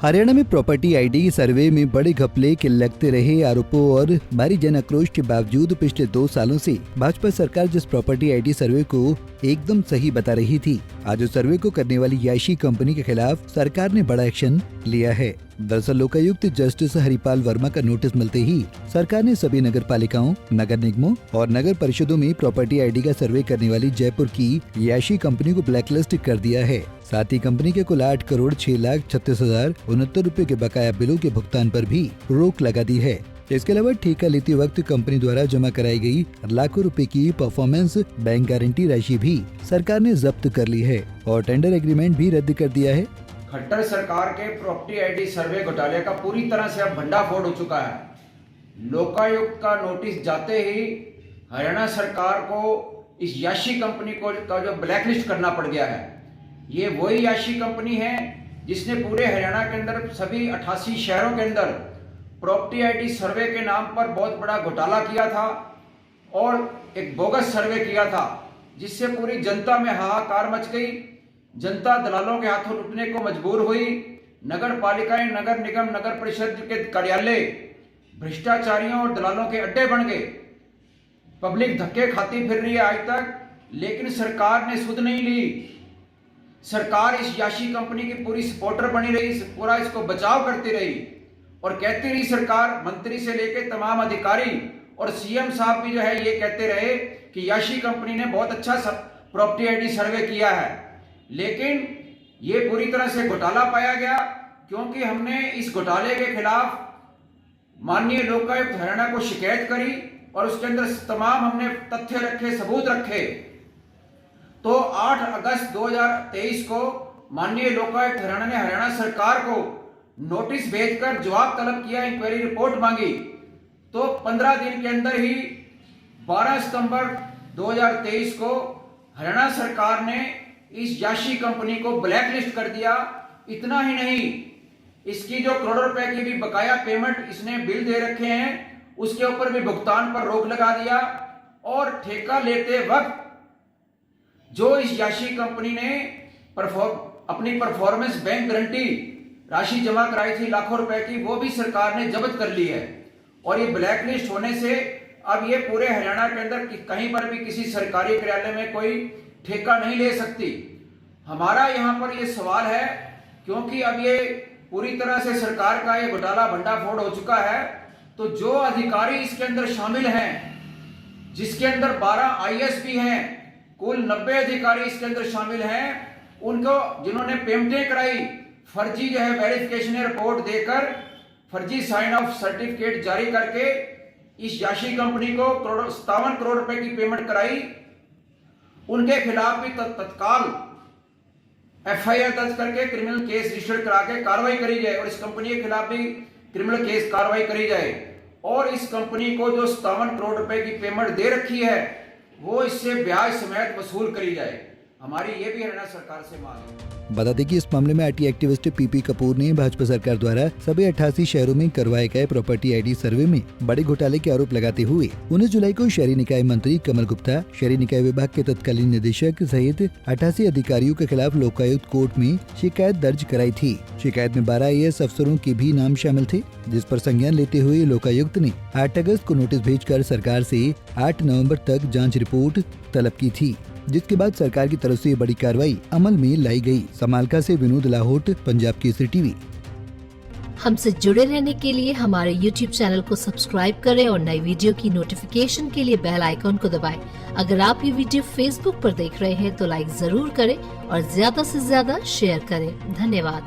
हरियाणा में property ID सर्वे में बड़े घपले के लगते रहे आरोपों और भारी जन आक्रोश के बावजूद पिछले 2 सालों से भाजपा सरकार जिस प्रॉपर्टी आईडी सर्वे को एकदम सही बता रही थी, आज उस सर्वे को करने वाली याशी कंपनी के खिलाफ सरकार ने बड़ा एक्शन लिया है। दरअसल लोकायुक्त जस्टिस हरिपाल वर्मा का नोटिस मिलते ही सरकार ने सभी नगर पालिकाओं, नगर निगमों और नगर परिषदों में प्रॉपर्टी आईडी का सर्वे करने वाली जयपुर की याशी कंपनी को ब्लैकलिस्ट कर दिया है। साथ ही कंपनी के कुल 8,06,36,069 रूपए के बकाया बिलों के भुगतान पर भी रोक लगा दी है। इसके अलावा ठेका लेते वक्त कंपनी द्वारा जमा कराई गई लाखों रुपए की परफॉर्मेंस बैंक गारंटी राशि भी सरकार ने जब्त कर ली है और टेंडर एग्रीमेंट भी रद्द कर दिया है। खट्टर सरकार के प्रॉपर्टी आईडी सर्वे घोटाले का पूरी तरह से अब भंडाफोड़ हो चुका है। लोकायुक्त का नोटिस जाते ही हरियाणा सरकार को इस याशी कंपनी का जो ब्लैकलिस्ट करना पड़ गया है। ये वही याशी कंपनी है जिसने पूरे हरियाणा के अंदर सभी 88 शहरों के अंदर प्रॉपर्टी आईडी सर्वे के नाम पर बहुत बड़ा घोटाला किया था और एक बोगस सर्वे किया था, जिससे पूरी जनता में हाहाकार मच गई। जनता दलालों के हाथों लुटने को मजबूर हुई। नगर पालिकाएं, नगर निगम, नगर परिषद के कार्यालय भ्रष्टाचारियों और दलालों के अड्डे बन गए। पब्लिक धक्के खाती फिर रही है आज तक, लेकिन सरकार ने सुध नहीं ली। सरकार इस याशी कंपनी की पूरी सपोर्टर बनी रही, पूरा इसको बचाव करती रही और कहती रही सरकार, मंत्री से लेकर तमाम अधिकारी और सीएम साहब भी जो है ये कहते रहे कि याशी कंपनी ने बहुत अच्छा प्रॉपर्टी आईडी सर्वे किया है। लेकिन ये पूरी तरह से घोटाला पाया गया, क्योंकि हमने इस घोटाले के खिलाफ माननीय लोकायुक्त हरियाणा को शिकायत करी और उसके अंदर तमाम हमने तथ्य रखे, सबूत रखे। तो 8 अगस्त 2023 को माननीय लोकायुक्त हरियाणा ने हरियाणा सरकार को नोटिस भेजकर जवाब तलब किया, इंक्वायरी रिपोर्ट मांगी। तो 15 दिन के अंदर ही 12 सितंबर 2023 को हरियाणा सरकार ने इस याशी कंपनी को ब्लैकलिस्ट कर दिया। इतना ही नहीं, इसकी जो करोड़ों रुपए की भी बकाया पेमेंट इसने बिल दे रखे हैं, उसके ऊपर भी भुगतान पर रोक लगा दिया। और ठेका लेते वक्त जो इस याशी कंपनी ने अपनी परफॉर्मेंस बैंक गारंटी राशि जमा कराई थी लाखों रुपए की, वो भी सरकार ने जब्त कर ली है। और ये ब्लैकलिस्ट होने से अब ये पूरे हरियाणा के अंदर कहीं पर भी किसी सरकारी कार्यालय में कोई ठेका नहीं ले सकती। हमारा यहाँ पर ये सवाल है, क्योंकि अब ये पूरी तरह से सरकार का ये घोटाला भंडाफोड़ हो चुका है, तो जो अधिकारी इसके अंदर शामिल हैं, जिसके अंदर 12 IAS भी हैं, कुल 90 अधिकारी इसके अंदर शामिल हैं, उनको जिन्होंने पेमेंटें कराई, फर्जी जो है वेरिफिकेशन रिपोर्ट देकर फर्जी साइन ऑफ सर्टिफिकेट जारी करके इस याशी कंपनी को 57 करोड़ रुपए की पेमेंट कराई, उनके खिलाफ भी तत्काल FIR दर्ज करके क्रिमिनल केस रजिस्टर करा के कार्रवाई करी जाए और इस कंपनी के खिलाफ भी क्रिमिनल केस कार्रवाई करी जाए और इस कंपनी को जो 57 करोड़ रुपए की पेमेंट दे रखी है वो इससे ब्याज समेत वसूल करी जाए। हमारी ये भी हरियाणा सरकार से मांग है। बता दें कि इस मामले में IT एक्टिविस्ट PP कपूर ने भाजपा सरकार द्वारा सभी 88 शहरों में करवाए गए प्रॉपर्टी आईडी सर्वे में बड़े घोटाले के आरोप लगाते हुए 19 जुलाई को शहरी निकाय मंत्री कमल गुप्ता, शहरी निकाय विभाग के तत्कालीन निदेशक सहित 88 अधिकारियों के खिलाफ लोकायुक्त कोर्ट में शिकायत दर्ज कराई थी। शिकायत में 12 IAS अफसरों के भी नाम शामिल थे, जिस पर संज्ञान लेते हुए लोकायुक्त ने 8 अगस्त को नोटिस भेजकर सरकार से 8 नवंबर तक जांच रिपोर्ट तलब की थी, जिसके बाद सरकार की तरफ से बड़ी कार्रवाई अमल में लाई गई। समालका से विनोद लाहौट, पंजाब केसरी TV। हमसे जुड़े रहने के लिए हमारे YouTube चैनल को सब्सक्राइब करें और नई वीडियो की नोटिफिकेशन के लिए बेल आइकॉन को दबाएं। अगर आप ये वीडियो Facebook पर देख रहे हैं तो लाइक जरूर करें और ज्यादा से ज्यादा शेयर करें। धन्यवाद।